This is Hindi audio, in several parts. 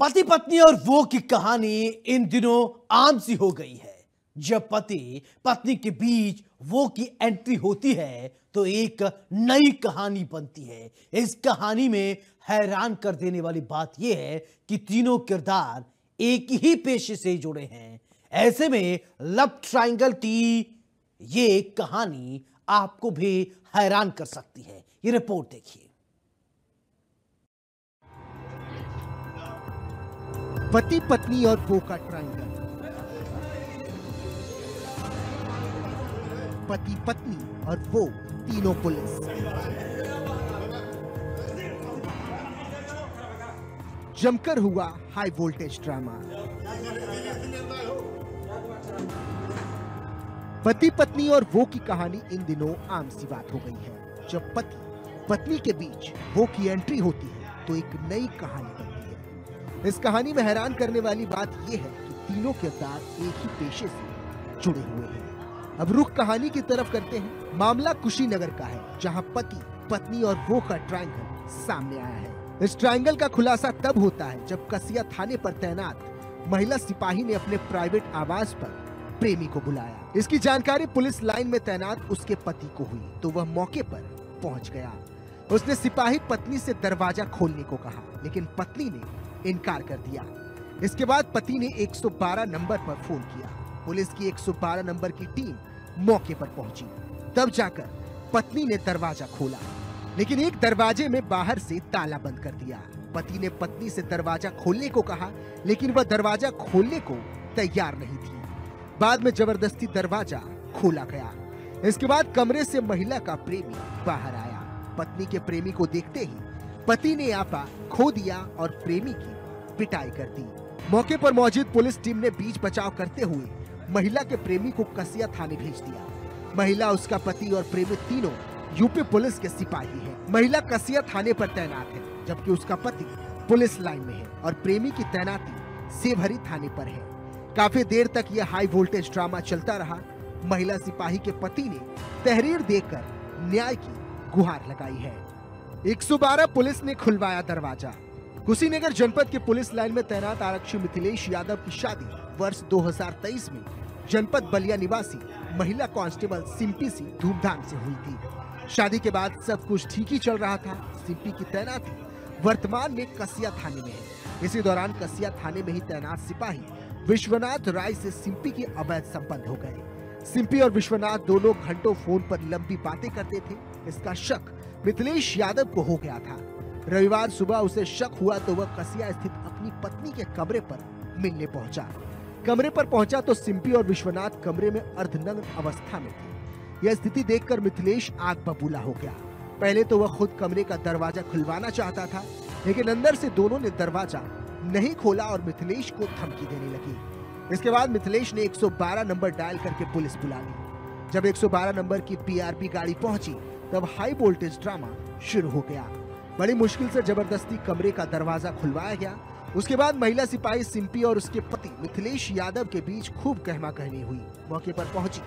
पति पत्नी और वो की कहानी इन दिनों आम सी हो गई है। जब पति पत्नी के बीच वो की एंट्री होती है तो एक नई कहानी बनती है। इस कहानी में हैरान कर देने वाली बात यह है कि तीनों किरदार एक ही पेशे से जुड़े हैं। ऐसे में लव ट्रायंगल की ये कहानी आपको भी हैरान कर सकती है। ये रिपोर्ट देखिए। पति पत्नी और वो का ट्रायंगल। पति पत्नी और वो तीनों पुलिस। जमकर हुआ हाई वोल्टेज ड्रामा। पति पत्नी और वो की कहानी इन दिनों आम सी बात हो गई है। जब पति पत्नी के बीच वो की एंट्री होती है तो एक नई कहानी बनती है। इस कहानी में हैरान करने वाली बात यह है कि तीनों किरदार एक ही पेशे से जुड़े हुए हैं। अब रुख कहानी की तरफ करते हैं। मामला कुशीनगर का है, जहां पति पत्नी और वो का ट्रायंगल सामने आया है। इस ट्रायंगल का खुलासा तब होता है जब कसिया थाने पर तैनात महिला सिपाही ने अपने प्राइवेट आवास पर प्रेमी को बुलाया। इसकी जानकारी पुलिस लाइन में तैनात उसके पति को हुई तो वह मौके पर पहुंच गया। उसने सिपाही पत्नी से दरवाजा खोलने को कहा, लेकिन पत्नी ने इनकार कर दिया। इसके बाद पति ने 112 नंबर पर फोन किया। पुलिस की 112 नंबर की टीम मौके पर पहुंची। तब जाकर पत्नी ने दरवाजा खोला, लेकिन एक दरवाजे में बाहर से ताला बंद कर दिया। पति ने पत्नी से दरवाजा खोलने को कहा, लेकिन वह दरवाजा खोलने को तैयार नहीं थी। बाद में जबरदस्ती दरवाजा खोला गया। इसके बाद कमरे से महिला का प्रेमी बाहर आया। पत्नी के प्रेमी को देखते ही पति ने आपा खो दिया और प्रेमी की पिटाई कर दी। मौके पर मौजूद पुलिस टीम ने बीच बचाव करते हुए महिला के प्रेमी को कसिया थाने भेज दिया। महिला, उसका पति और प्रेमी तीनों यूपी पुलिस के सिपाही हैं। महिला कसिया थाने पर तैनात है, जबकि उसका पति पुलिस लाइन में है और प्रेमी की तैनाती सेवहरी थाने पर है। काफी देर तक यह हाई वोल्टेज ड्रामा चलता रहा। महिला सिपाही के पति ने तहरीर देकर न्याय की गुहार लगाई है। 112 पुलिस ने खुलवाया दरवाजा। कुशीनगर जनपद के पुलिस लाइन में तैनात आरक्षी मिथिलेश यादव की शादी वर्ष 2023 में जनपद बलिया निवासी महिला कांस्टेबल सिंपी से धूमधाम से हुई थी। शादी के बाद सब कुछ ठीक ही चल रहा था। सिंपी की तैनाती वर्तमान में कसिया थाने में है। इसी दौरान कसिया थाने में ही तैनात सिपाही विश्वनाथ राय से सिंपी के अवैध संबंध हो गए। सिंपी और विश्वनाथ दोनों घंटों फोन पर लंबी बातें करते थे। इसका शक मिथिलेश यादव को हो गया था। रविवार सुबह उसे शक हुआ तो वह कसिया स्थित अपनी पत्नी के कमरे पर मिलने पहुंचा। कमरे पर पहुंचा तो सिंपी और विश्वनाथ कमरे में अर्धनग्न अवस्था में थे। यह स्थिति देखकर मिथिलेश आग बबूला हो गया। पहले तो वह खुद कमरे का दरवाजा खुलवाना चाहता था, लेकिन अंदर से दोनों ने दरवाजा नहीं खोला और मिथिलेश को धमकी देने लगी। इसके बाद मिथिलेश ने 112 नंबर डायल करके पुलिस बुला ली। जब 112 नंबर की पीआरपी गाड़ी पहुंची तब हाई वोल्टेज ड्रामा शुरू हो गया। बड़ी मुश्किल से जबरदस्ती कमरे का दरवाजा खुलवाया गया। उसके बाद महिला सिपाही सिंपी और उसके पति मिथिलेश यादव के बीच खूब कहमा-कहमी हुई। मौके पर पहुंची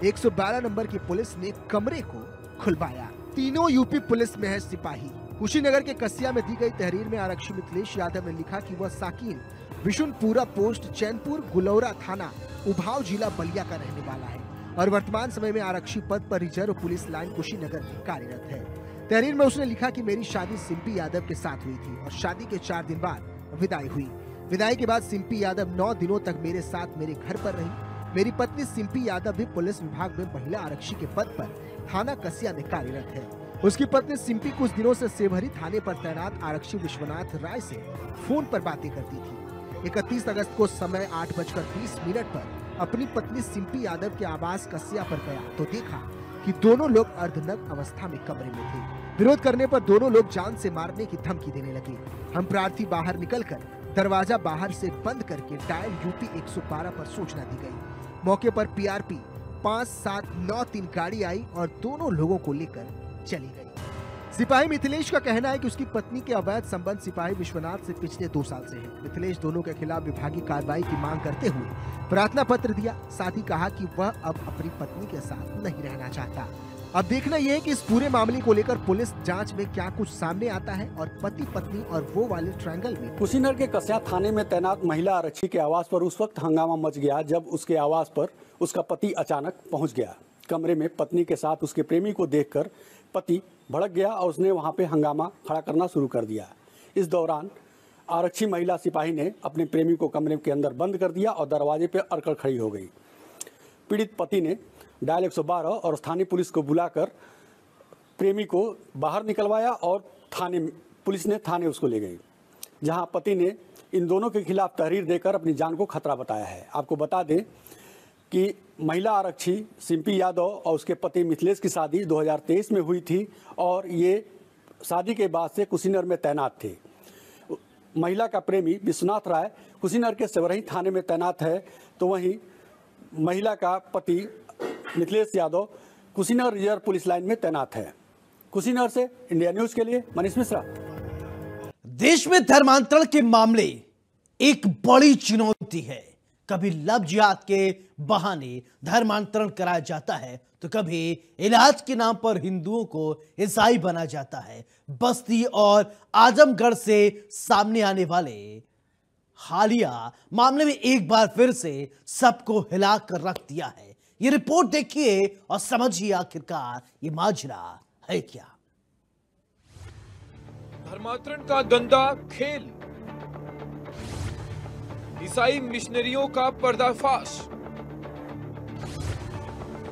112 नंबर की पुलिस ने कमरे को खुलवाया। तीनों यूपी पुलिस में है सिपाही। कुशीनगर के कसिया में दी गई तहरीर में आरक्षी मिथिलेश यादव ने लिखा कि वह साकीन विशुनपुरा पोस्ट चैनपुर गुलौरा थाना उभाव जिला बलिया का रहने वाला है और वर्तमान समय में आरक्षी पद पर रिजर्व पुलिस लाइन कुशीनगर में कार्यरत है। तहरीर में उसने लिखा कि मेरी शादी सिंपी यादव के साथ हुई थी और शादी के 4 दिन बाद विदाई हुई। विदाई के बाद सिंपी यादव 9 दिनों तक मेरे साथ मेरे घर पर रही। मेरी पत्नी सिंपी यादव भी पुलिस विभाग में महिला आरक्षी के पद पर थाना कसिया में कार्यरत है। उसकी पत्नी सिंपी कुछ दिनों से सेवहरी थाने पर तैनात आरक्षी विश्वनाथ राय से फोन पर बातें करती थी। 31 अगस्त को समय 8:20 पर अपनी पत्नी सिंपी यादव के आवास कसिया पर गया तो देखा कि दोनों लोग अर्धनग्न अवस्था में कमरे में थे। विरोध करने पर दोनों लोग जान से मारने की धमकी देने लगे। हम प्रार्थी बाहर निकलकर दरवाजा बाहर से बंद करके डायल यूपी 112 पर सूचना दी गई। मौके पर पीआरपी 5793 गाड़ी आई और दोनों लोगों को लेकर चली गई। सिपाही मिथिलेश का कहना है कि उसकी पत्नी के अवैध संबंध सिपाही विश्वनाथ से पिछले 2 साल से है। मिथिलेश दोनों के खिलाफ विभागीय कार्रवाई की मांग करते हुए प्रार्थना पत्र दिया। साथ ही कहा कि वह अब अपनी पत्नी के साथ नहीं रहना चाहता। अब देखना यह है कि इस पूरे मामले को लेकर पुलिस जांच में क्या कुछ सामने आता है और पति पत्नी और वो वाले ट्रायंगल में। कुशीनगर के कस्या थाने में तैनात महिला आरक्षी के आवास पर उस वक्त हंगामा मच गया जब उसके आवास पर उसका पति अचानक पहुंच गया। कमरे में पत्नी के साथ उसके प्रेमी को देखकर पति भड़क गया और उसने वहां पे हंगामा खड़ा करना शुरू कर दिया। इस दौरान आरक्षी महिला सिपाही ने अपने प्रेमी को कमरे के अंदर बंद कर दिया और दरवाजे पर अड़कर खड़ी हो गई। पीड़ित पति ने डायल 112 और स्थानीय पुलिस को बुलाकर प्रेमी को बाहर निकलवाया और पुलिस ने थाने उसको ले गई, जहां पति ने इन दोनों के खिलाफ तहरीर देकर अपनी जान को खतरा बताया है। आपको बता दें कि महिला आरक्षी सिंपी यादव और उसके पति मिथिलेश की शादी 2023 में हुई थी और ये शादी के बाद से कुशीनगर में तैनात थे। महिला का प्रेमी विश्वनाथ राय कुशीनगर के सेवरही थाने में तैनात है, तो वहीं महिला का पति Mithilesh Yadav Kushinagar reserve police line में तैनात है। कुशीनगर से इंडिया न्यूज के लिए मनीष मिश्रा। देश में धर्मांतरण के मामले एक बड़ी चुनौती है। कभी लव जिहाद के बहाने धर्मांतरण कराया जाता है तो कभी इलाज के नाम पर हिंदुओं को ईसाई बना जाता है। बस्ती और आजमगढ़ से सामने आने वाले हालिया मामले में एक बार फिर से सबको हिला कर रख दिया है। ये रिपोर्ट देखिए और समझिए आखिरकार ये माजरा है क्या। धर्मांतरण का गंदा खेल, ईसाई मिशनरियों का पर्दाफाश,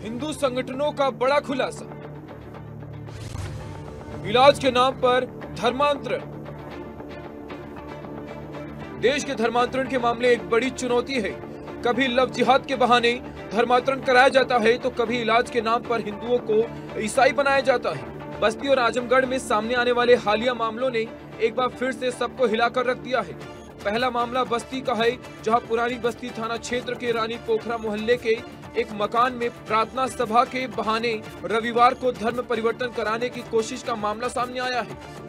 हिंदू संगठनों का बड़ा खुलासा, इलाज के नाम पर धर्मांतरण। देश के धर्मांतरण के मामले एक बड़ी चुनौती है। कभी लव जिहाद के बहाने धर्मांतरण कराया जाता है तो कभी इलाज के नाम पर हिंदुओं को ईसाई बनाया जाता है। बस्ती और आजमगढ़ में सामने आने वाले हालिया मामलों ने एक बार फिर से सबको हिलाकर रख दिया है। पहला मामला बस्ती का है, जहां पुरानी बस्ती थाना क्षेत्र के रानी पोखरा मोहल्ले के एक मकान में प्रार्थना सभा के बहाने रविवार को धर्म परिवर्तन कराने की कोशिश का मामला सामने आया है।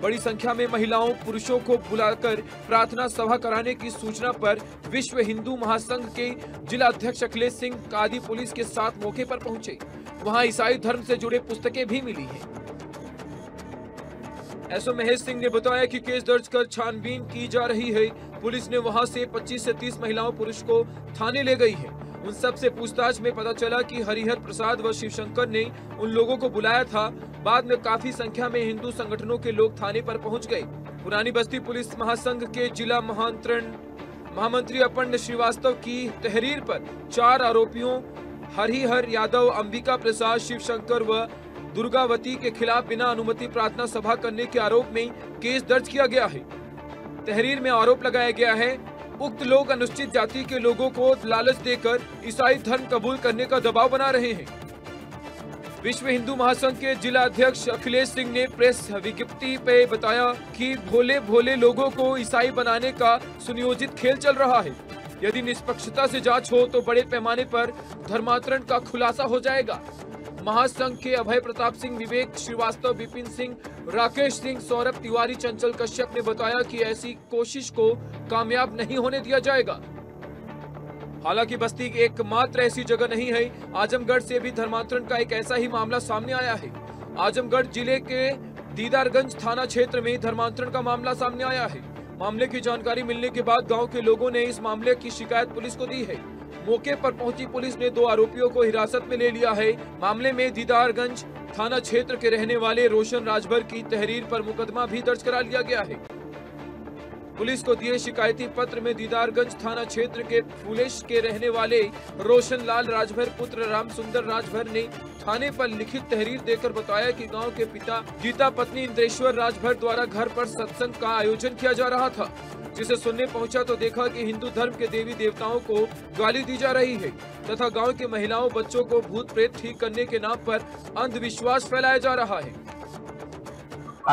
बड़ी संख्या में महिलाओं पुरुषों को बुलाकर प्रार्थना सभा कराने की सूचना पर विश्व हिंदू महासंघ के जिला अध्यक्ष अखिलेश सिंह कादी पुलिस के साथ मौके पर पहुंचे। वहां ईसाई धर्म से जुड़े पुस्तकें भी मिली हैं। एसओ महेश सिंह ने बताया कि केस दर्ज कर छानबीन की जा रही है। पुलिस ने वहां से 25 से 30 महिलाओं पुरुष को थाने ले गई है। उन सब से पूछताछ में पता चला कि हरिहर प्रसाद व शिवशंकर ने उन लोगों को बुलाया था। बाद में काफी संख्या में हिंदू संगठनों के लोग थाने पर पहुंच गए। पुरानी बस्ती पुलिस महासंघ के जिला महामंत्री अपर्ण श्रीवास्तव की तहरीर पर 4 आरोपियों हरिहर यादव, अंबिका प्रसाद, शिवशंकर व दुर्गावती के खिलाफ बिना अनुमति प्रार्थना सभा करने के आरोप में केस दर्ज किया गया है। तहरीर में आरोप लगाया गया है उक्त लोग अनुसूचित जाति के लोगों को लालच देकर ईसाई धर्म कबूल करने का दबाव बना रहे हैं। विश्व हिंदू महासंघ के जिला अध्यक्ष अखिलेश सिंह ने प्रेस विज्ञप्ति पे बताया कि भोले भोले लोगों को ईसाई बनाने का सुनियोजित खेल चल रहा है। यदि निष्पक्षता से जांच हो तो बड़े पैमाने पर धर्मांतरण का खुलासा हो जाएगा। महासंघ के अभय प्रताप सिंह, विवेक श्रीवास्तव, विपिन सिंह, राकेश सिंह, सौरभ तिवारी, चंचल कश्यप ने बताया कि ऐसी कोशिश को कामयाब नहीं होने दिया जाएगा। हालांकि बस्ती एकमात्र ऐसी जगह नहीं है। आजमगढ़ से भी धर्मांतरण का एक ऐसा ही मामला सामने आया है। आजमगढ़ जिले के दीदारगंज थाना क्षेत्र में धर्मांतरण का मामला सामने आया है। मामले की जानकारी मिलने के बाद गांव के लोगों ने इस मामले की शिकायत पुलिस को दी है। मौके पर पहुंची पुलिस ने 2 आरोपियों को हिरासत में ले लिया है। मामले में दीदारगंज थाना क्षेत्र के रहने वाले रोशन राजभर की तहरीर पर मुकदमा भी दर्ज करा लिया गया है। पुलिस को दिए शिकायती पत्र में दीदारगंज थाना क्षेत्र के फूलेश के रहने वाले रोशन लाल राजभर पुत्र राम सुंदर राजभर ने थाने पर लिखित तहरीर देकर बताया कि गांव के पिता गीता पत्नी इंद्रेश्वर राजभर द्वारा घर पर सत्संग का आयोजन किया जा रहा था, जिसे सुनने पहुंचा तो देखा कि हिंदू धर्म के देवी देवताओं को गाली दी जा रही है तथा गांव के महिलाओं बच्चों को भूत प्रेत ठीक करने के नाम पर अंधविश्वास फैलाया जा रहा है।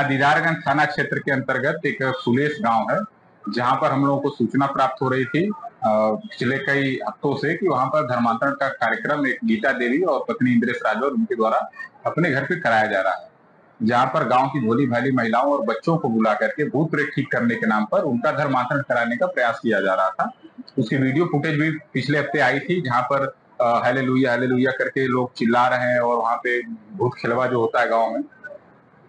दीदारगंज थाना क्षेत्र के अंतर्गत एक फुलेश गांव है, जहां पर हम लोगों को सूचना प्राप्त हो रही थी पिछले कई हफ्तों से कि वहां पर धर्मांतरण का कार्यक्रम एक गीता देवी और पत्नी इंद्रेश राजभर उनके द्वारा अपने घर पे कराया जा रहा है, जहां पर गांव की भोली भाली महिलाओं और बच्चों को बुला करके भूत प्रेत ठीक करने के नाम पर उनका धर्मांतरण कराने का प्रयास किया जा रहा था। उसकी वीडियो फुटेज भी पिछले हफ्ते आई थी, जहां पर हालेलुया हालेलुया करके लोग चिल्ला रहे हैं और वहाँ पे भूत खिलवा जो होता है गांव में,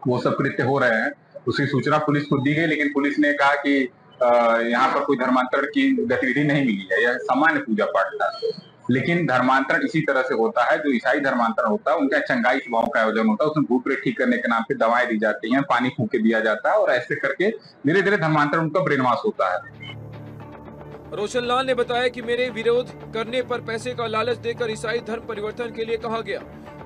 वो सब कृत्य हो रहे हैं। उसकी सूचना पुलिस को दी गई, लेकिन पुलिस ने कहा कि यहाँ पर कोई धर्मांतरण की गतिविधि नहीं मिली है, यह सामान्य पूजा पाठ था। लेकिन धर्मांतरण इसी तरह से होता है, जो ईसाई धर्मांतरण होता है उनका चंगाई सभाओं का आयोजन होता है, उसमें भूत प्रेत ठीक करने के नाम पे दवाएं दी जाती हैं, पानी फूंक के दिया जाता है और ऐसे करके धीरे धीरे धर्मांतरण उनका ब्रेनवाश होता है। रोशन लाल ने बताया कि मेरे विरोध करने पर पैसे का लालच देकर ईसाई धर्म परिवर्तन के लिए कहा गया।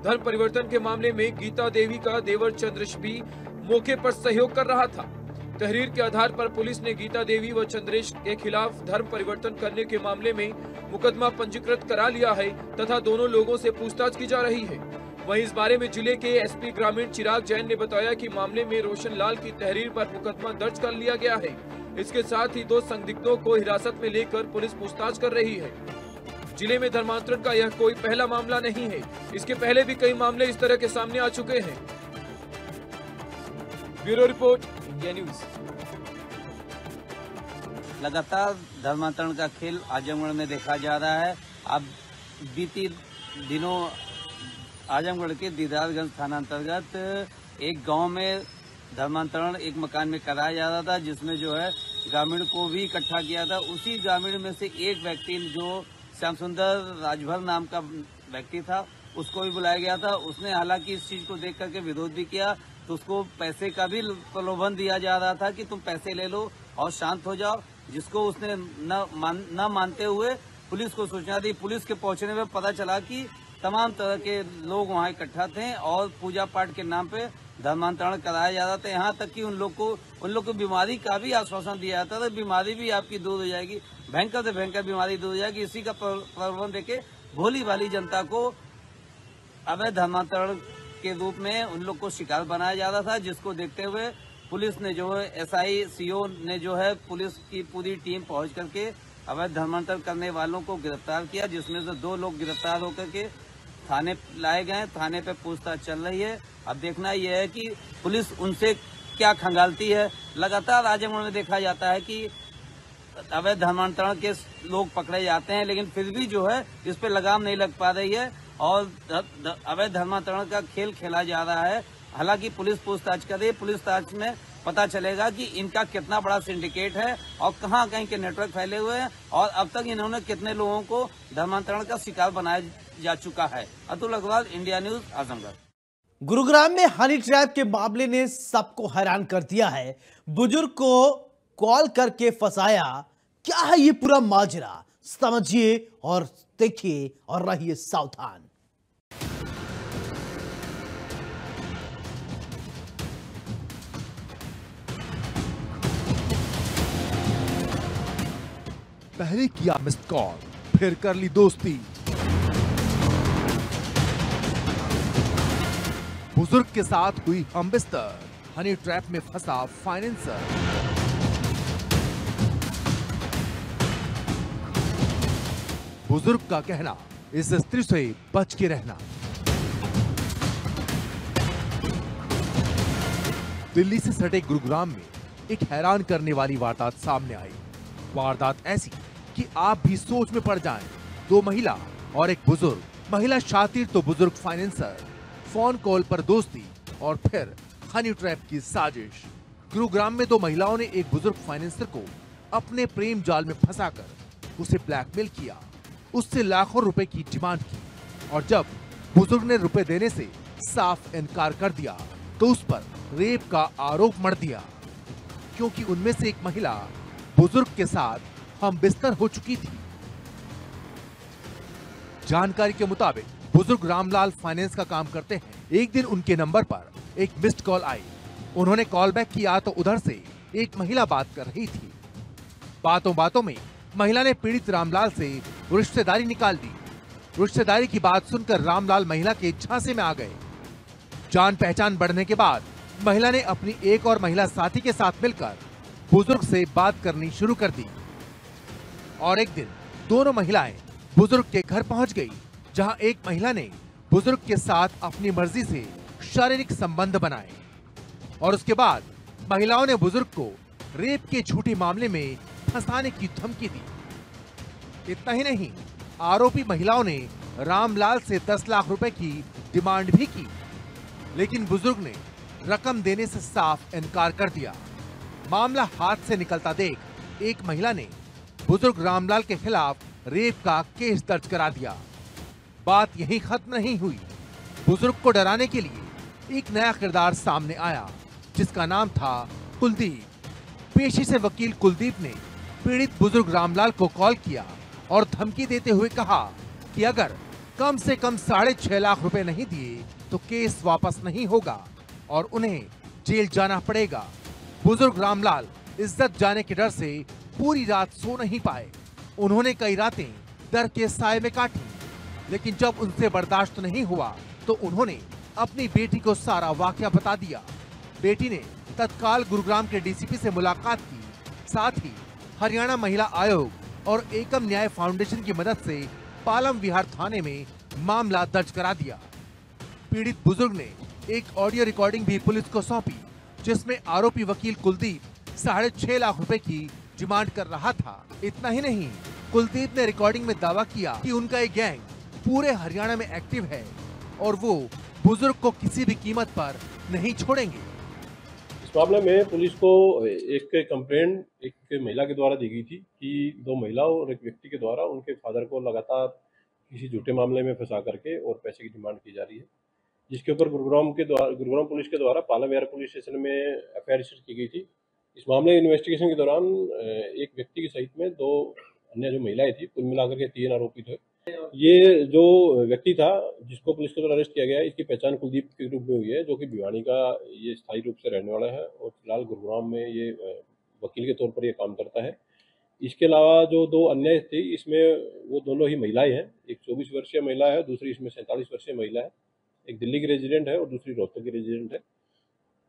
धर्म परिवर्तन के मामले में गीता देवी का देवर चंद्रेश भी मौके पर सहयोग कर रहा था। तहरीर के आधार पर पुलिस ने गीता देवी व चंद्रेश के खिलाफ धर्म परिवर्तन करने के मामले में मुकदमा पंजीकृत करा लिया है तथा दोनों लोगों से पूछताछ की जा रही है। वहीं इस बारे में जिले के एसपी ग्रामीण चिराग जैन ने बताया कि मामले में रोशन लाल की तहरीर पर मुकदमा दर्ज कर लिया गया है। इसके साथ ही 2 संदिग्धों को हिरासत में लेकर पुलिस पूछताछ कर रही है। जिले में धर्मांतरण का यह कोई पहला मामला नहीं है, इसके पहले भी कई मामले इस तरह के सामने आ चुके हैं। Bureau report, India news. लगातार धर्मांतरण का खेल आजमगढ़ में देखा जा रहा है। अब बीती दिनों आजमगढ़ के दीदारगंज थाना अंतर्गत एक गांव में धर्मांतरण एक मकान में कराया जा रहा था, जिसमें जो है ग्रामीण को भी इकट्ठा किया था। उसी ग्रामीण में से एक व्यक्ति जो श्याम सुंदर राजभर नाम का व्यक्ति था, उसको भी बुलाया गया था। उसने हालांकि इस चीज को देख करके विरोध भी किया, तो उसको पैसे का भी प्रलोभन दिया जा रहा था कि तुम पैसे ले लो और शांत हो जाओ, जिसको उसने न मानते हुए पुलिस को सूचना दी। पुलिस के पहुंचने में पता चला कि तमाम तरह के लोग वहां इकट्ठा थे और पूजा पाठ के नाम पे धर्मांतरण कराया जा रहा था। यहाँ तक कि उन लोग को बीमारी का भी आश्वासन दिया जाता था, बीमारी भी आपकी दूर हो जाएगी, भयंकर से भयंकर बीमारी दूर हो जाएगी। इसी का प्रलोभन देके भोली भाली जनता को अवैध धर्मांतरण के रूप में उन लोग को शिकार बनाया जा रहा था, जिसको देखते हुए पुलिस ने जो है एसआई सीओ ने जो है पुलिस की पूरी टीम पहुंच करके अवैध धर्मांतरण करने वालों को गिरफ्तार किया, जिसमें से 2 लोग गिरफ्तार होकर के थाने लाए गए। थाने पे पूछताछ चल रही है। अब देखना यह है कि पुलिस उनसे क्या खंगालती है। लगातार आजमगढ़ में देखा जाता है कि अवैध धर्मांतरण के लोग पकड़े जाते हैं, लेकिन फिर भी जो है इस पे लगाम नहीं लग पा रही है और अवैध धर्मांतरण का खेल खेला जा रहा है। हालांकि पुलिस पूछताछ कर रही है। पूछताछ में पता चलेगा कि इनका कितना बड़ा सिंडिकेट है और कहां कहीं के नेटवर्क फैले हुए हैं और अब तक इन्होंने कितने लोगों को धर्मांतरण का शिकार बनाया जा चुका है। Atul Agarwal, India news, Azamgarh. गुरुग्राम में हनी ट्रैप के मामले ने सबको हैरान कर दिया है। बुजुर्ग को कॉल करके फंसाया। क्या है ये पूरा माजरा, समझिए और देखिए और रहिए सावधान। पहले किया मिस्ड कॉल, फिर कर ली दोस्ती। बुजुर्ग के साथ हुई हमबिस्तर, हनी ट्रैप में फंसा फाइनेंसर। बुजुर्ग का कहना, इस स्त्री से बच के रहना। दिल्ली से सटे गुरुग्राम में एक हैरान करने वाली वारदात सामने आई। वारदात ऐसी कि आप भी सोच में पड़ जाएं। 2 महिला और एक बुजुर्ग, महिला शातिर तो बुजुर्ग फाइनेंसर, फोन कॉल पर दोस्ती और फिर हनी ट्रैप की साजिश। गुरुग्राम में 2 महिलाओं ने एक बुजुर्ग फाइनेंसर को अपने प्रेम जाल में फंसाकर उसे ब्लैकमेल किया, उससे लाखों रुपए की डिमांड की और जब बुजुर्ग ने रुपए देने से साफ इनकार कर दिया तो उस पर रेप का आरोप मढ़ दिया, क्योंकि उनमें से एक महिला बुजुर्ग के साथ हम बिस्तर हो चुकी थी। जानकारी के मुताबिक बुजुर्ग रामलाल फाइनेंस का काम करते हैं। एक दिन उनके नंबर पर एक मिस्ड कॉल आई। उन्होंने कॉल बैक किया तो उधर से एक महिला बात कर रही थी। बातों बातों में महिला ने पीड़ित रामलाल से रिश्तेदारी निकाल दी। रिश्तेदारी की बात सुनकर रामलाल महिला के झांसे में आ गए। जान पहचान बढ़ने के बाद महिला ने अपनी एक और महिला साथी के साथ मिलकर बुजुर्ग से बात करनी शुरू कर दी और एक दिन दोनों महिलाएं बुजुर्ग के घर पहुंच गई, जहां एक महिला ने बुजुर्ग के साथ अपनी मर्जी से शारीरिक संबंध बनाए और उसके बाद महिलाओं ने बुजुर्ग को रेप के झूठे मामले में फंसाने की धमकी दी। इतना ही नहीं, आरोपी महिलाओं ने रामलाल से 10 लाख रुपए की डिमांड भी की, लेकिन बुजुर्ग ने रकम देने से साफ इनकार कर दिया। मामला हाथ से निकलता देख एक महिला ने बुजुर्ग रामलाल के खिलाफ रेप का केस दर्ज करा दिया। बात यहीं खत्म नहीं हुई। बुजुर्ग को डराने के लिए एक नया किरदार सामने आया, जिसका नाम था कुलदीप। पेशे से वकील कुलदीप ने पीड़ित बुजुर्ग रामलाल को कॉल किया और धमकी देते हुए कहा कि अगर कम से कम 6.5 लाख रुपए नहीं दिए तो केस वापस नहीं होगा और उन्हें जेल जाना पड़ेगा। बुजुर्ग रामलाल इज्जत जाने के डर से पूरी रात सो नहीं पाए। उन्होंने कई रातें डर के साए में काटी, लेकिन जब उनसे बर्दाश्त नहीं हुआ तो उन्होंने अपनी बेटी को सारा वाकया बता दिया। बेटी ने तत्काल गुरुग्राम के डीसीपी से मुलाकात की, साथ ही हरियाणा महिला आयोग और एकम न्याय फाउंडेशन की मदद से पालम विहार थाने में मामला दर्ज करा दिया। पीड़ित बुजुर्ग ने एक ऑडियो रिकॉर्डिंग भी पुलिस को सौंपी, जिसमें आरोपी वकील कुलदीप 6.5 लाख रुपए की डिमांड कर रहा था। इतना ही नहीं, कुलदीप ने रिकॉर्डिंग में दावा किया कि उनका एक गैंग पूरे हरियाणा में एक्टिव है और वो बुजुर्ग को किसी भी कीमत पर नहीं छोड़ेंगे। इस मामले में पुलिस को एक कंप्लेंट एक महिला के द्वारा दी गई थी कि 2 महिलाओं और एक व्यक्ति के द्वारा उनके फादर को लगातार किसी झूठे मामले में फंसा करके और पैसे की डिमांड की जा रही है, जिसके ऊपर गुरुग्राम पुलिस के द्वारा पालम विहार पुलिस स्टेशन में एफआईआर रजिस्टर की गई थी। इस मामले इन्वेस्टिगेशन के दौरान एक व्यक्ति के सहित में 2 अन्य जो महिलाएं थी, कुल मिलाकर के 3 आरोपी थे। ये जो व्यक्ति था जिसको पुलिस के द्वारा अरेस्ट किया गया है, इसकी पहचान कुलदीप के रूप में हुई है, जो कि भिवानी का ये स्थायी रूप से रहने वाला है और फिलहाल गुरुग्राम में ये वकील के तौर पर ये काम करता है। इसके अलावा जो 2 अन्य थी, इसमें वो दोनों ही महिलाएं हैं। एक 24 वर्षीय महिला है, दूसरी इसमें 47 वर्षीय महिला है। एक दिल्ली की रेजिडेंट है और दूसरी रोहतक की रेजिडेंट है।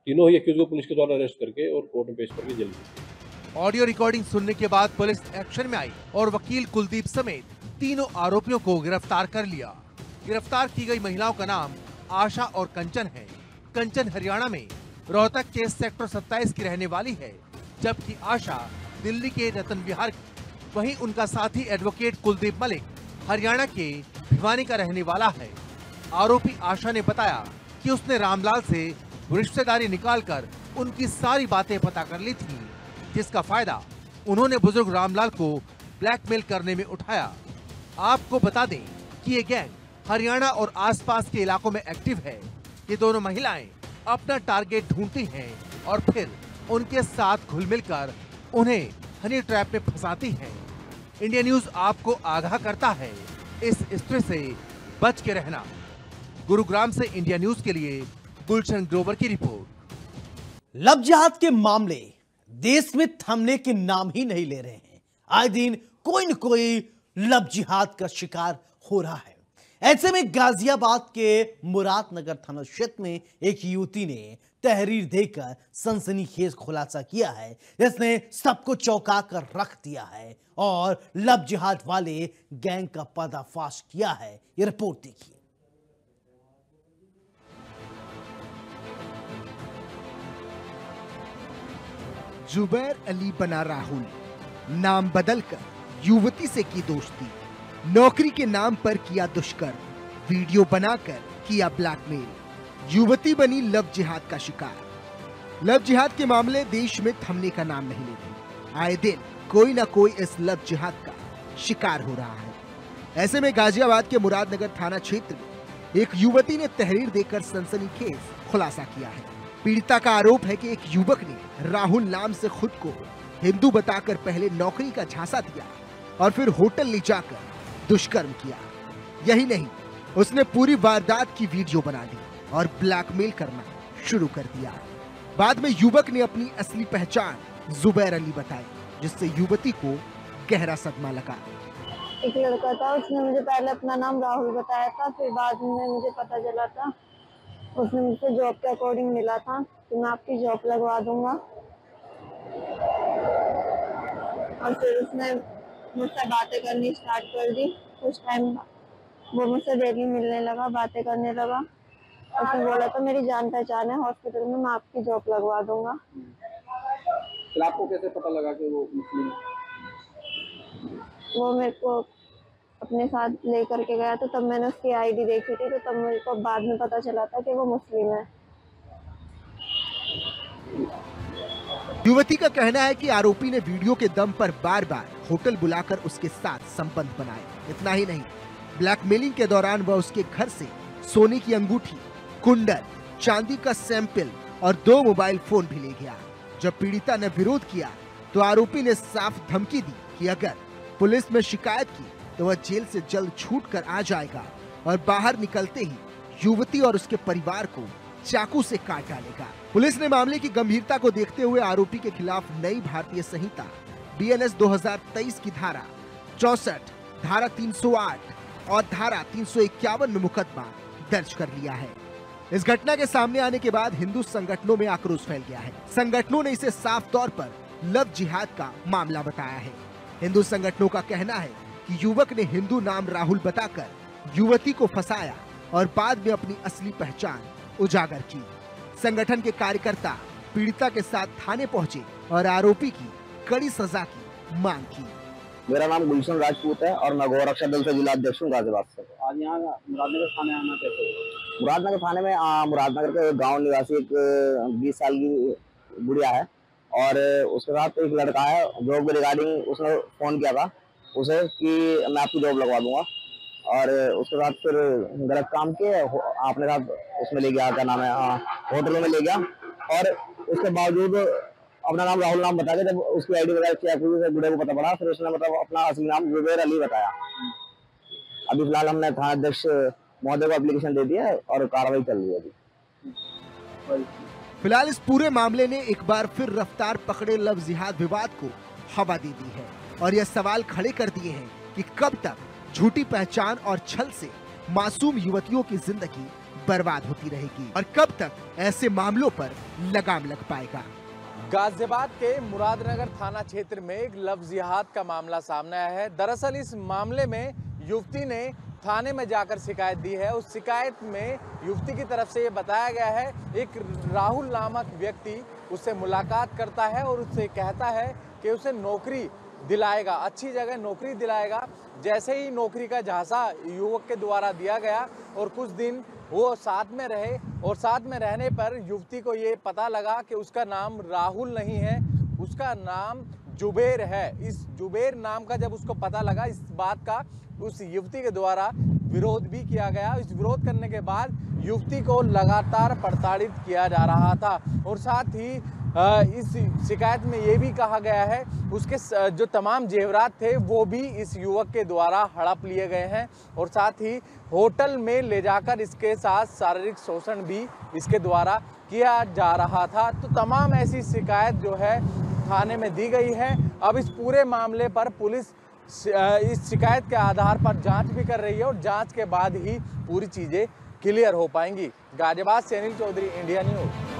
तीनों ही एक्यूज को पुलिस के द्वारा अरेस्ट करके और कोर्ट में पेश करके जेल भेजा। ऑडियो रिकॉर्डिंग सुनने के बाद पुलिस एक्शन में आई और वकील कुलदीप समेत तीनों आरोपियों को गिरफ्तार कर लिया। गिरफ्तार की गई महिलाओं का नाम आशा और कंचन है। कंचन हरियाणा में रोहतक के सेक्टर 27 की रहने वाली है, जबकि आशा दिल्ली के रतन विहार की। वहीं उनका साथी एडवोकेट कुलदीप मलिक हरियाणा के भिवानी का रहने वाला है। आरोपी आशा ने बताया कि उसने रामलाल से रिश्तेदारी निकालकर उनकी सारी बातें पता कर ली थी, जिसका फायदा उन्होंने बुजुर्ग रामलाल को ब्लैकमेल करने में उठाया। आपको बता दें कि ये गैंग हरियाणा और आसपास के इलाकों में एक्टिव है। ये दोनों महिलाएं अपना टारगेट ढूंढती हैं और फिर उनके साथ घुल मिलकर उन्हें हनी ट्रैप में फंसाती हैं। इंडिया न्यूज आपको आगाह करता है, इस स्थिति से बच के रहना। गुरुग्राम से इंडिया न्यूज के लिए गुलशन ग्रोवर की रिपोर्ट। लव जिहाद के मामले देश में थमने के नाम ही नहीं ले रहे हैं। आए दिन कोई न कोई लव जिहाद का शिकार हो रहा है। ऐसे में गाजियाबाद के मुरादनगर थाना क्षेत्र में एक युवती ने तहरीर देकर सनसनीखेज खुलासा किया है, जिसने सबको चौंका कर रख दिया है और लव जिहाद वाले गैंग का पर्दाफाश किया है। ये रिपोर्ट देखिए। जुबैर अली बना राहुल, नाम बदलकर युवती से की दोस्ती, नौकरी के नाम पर किया दुष्कर्म, वीडियो बनाकर किया ब्लैकमेल, युवती बनी लव जिहाद का शिकार। लव जिहाद के मामले देश में थमने का नाम नहीं लेते। आए दिन कोई ना कोई इस लव जिहाद का शिकार हो रहा है। ऐसे में गाजियाबाद के मुरादनगर थाना क्षेत्र में एक युवती ने तहरीर देकर सनसनीखेज खुलासा किया है। पीड़िता का आरोप है कि एक युवक ने राहुल नाम से खुद को हिंदू बताकर पहले नौकरी का झांसा दिया और फिर होटल ले जाकर दुष्कर्म किया। यही नहीं, उसने पूरी वारदात की वीडियो बना ली और ब्लैकमेल करना शुरू कर दिया। बाद में युवक ने अपनी असली पहचान जुबैर अली बताई, जिससे युवती को गहरा सदमा लगा। एक लड़का था, उसने मुझे पहले अपना नाम राहुल बताया था, फिर बाद में मुझे पता चला था, उसने मुझसे जॉब के अकॉर्डिंग मिला था कि मैं आपकी जॉब लगवा दूंगा। और फिर उसने मुझसे बातें करनी स्टार्ट कर दी। कुछ टाइम वो मुझसे डेली मिलने लगा, बातें करने लगा। उसने बोला था मेरी जान पहचान है हॉस्पिटल में, मैं आपकी जॉब लगवा दूंगा। आपको कैसे पता लगा कि वो मुस्लिम? वो मेरे को अपने साथ लेकर के गया, तो तब मैंने उसकी आईडी देखी थी, तो तब मेरे को बाद में पता चला था कि वो मुस्लिम है। युवती का कहना है कि आरोपी ने वीडियो के दम पर बार बार होटल बुलाकर उसके साथ संबंध बनाए। इतना ही नहीं, ब्लैकमेलिंग के दौरान वह उसके घर से सोने की अंगूठी, कुंडल, चांदी का सैंपल और 2 मोबाइल फोन भी ले गया। जब पीड़िता ने विरोध किया तो आरोपी ने साफ धमकी दी कि अगर पुलिस में शिकायत की तो वह जेल से जल्द छूट कर आ जाएगा और बाहर निकलते ही युवती और उसके परिवार को चाकू से काट डालेगा। पुलिस ने मामले की गंभीरता को देखते हुए आरोपी के खिलाफ नई भारतीय संहिता BNS 2023 की धारा 64, धारा 308 और धारा 351 में मुकदमा दर्ज कर लिया है। इस घटना के सामने आने के बाद हिंदू संगठनों में आक्रोश फैल गया है। संगठनों ने इसे साफ तौर पर लव जिहाद का मामला बताया है। हिंदू संगठनों का कहना है कि युवक ने हिंदू नाम राहुल बताकर युवती को फंसाया और बाद में अपनी असली पहचान उजागर की। संगठन के कार्यकर्ता पीड़िता के साथ थाने पहुंचे और आरोपी की कड़ी सजा की मांग की। मेरा नाम गुलशन राजपूत है और मैं गौरक्षा दल से जिला अध्यक्ष हूँ गाजियाबाद से। आज यहाँ मुरादनगर थाने आना कैसे? मुरादनगर थाने में मुरादनगर के गांव निवासी एक 20 साल की गुड़िया है और उसके साथ एक लड़का है। जॉब के रिगार्डिंग उसने फोन किया था उसे कि मैं आपकी जॉब लगवा दूंगा और उसके साथ फिर गलत काम किए। आपने साथ उसमें ले गया, क्या नाम है, होटलों में ले गया और उसके बावजूद अपना नाम राहुल नाम बता के जब उसकी आईडी वगैरह चेक हुई तो गुड़े को पता पड़ा, फिर उसने मतलब अपना असली नाम जुबैर अली बताया। अभी फिलहाल हमने थाना अध्यक्ष महोदय को एप्लीकेशन दे दिया है और कार्रवाई चल रही है अभी। फिलहाल इस पूरे मामले ने एक बार फिर रफ्तार पकड़े लव जिहाद विवाद को हवा दे दी है और यह सवाल खड़े कर दिए हैं कि कब तक झूठी पहचान और छल से मासूम युवतियों की जिंदगी बर्बाद होती रहेगी और कब तक ऐसे मामलों पर लगाम लग पाएगा। गाजियाबाद के मुरादनगर थाना क्षेत्र में एक लव जिहाद का मामला सामने आया है। दरअसल इस मामले में युवती ने थाने में जाकर शिकायत दी है। उस शिकायत में युवती की तरफ से ये बताया गया है एक राहुल नामक व्यक्ति उससे मुलाकात करता है और उससे कहता है कि उसे नौकरी दिलाएगा, अच्छी जगह नौकरी दिलाएगा। जैसे ही नौकरी का झांसा युवक के द्वारा दिया गया और कुछ दिन वो साथ में रहे और साथ में रहने पर युवती को ये पता लगा कि उसका नाम राहुल नहीं है, उसका नाम जुबैर है। इस जुबैर नाम का जब उसको पता लगा इस बात का, उस युवती के द्वारा विरोध भी किया गया। इस विरोध करने के बाद युवती को लगातार प्रताड़ित किया जा रहा था और साथ ही इस शिकायत में ये भी कहा गया है उसके जो तमाम जेवरात थे वो भी इस युवक के द्वारा हड़प लिए गए हैं और साथ ही होटल में ले जाकर इसके साथ शारीरिक शोषण भी इसके द्वारा किया जा रहा था। तो तमाम ऐसी शिकायत जो है थाने में दी गई है। अब इस पूरे मामले पर पुलिस इस शिकायत के आधार पर जांच भी कर रही है और जांच के बाद ही पूरी चीज़ें क्लियर हो पाएंगी। गाजियाबाद से अनिल चौधरी, इंडिया न्यूज़।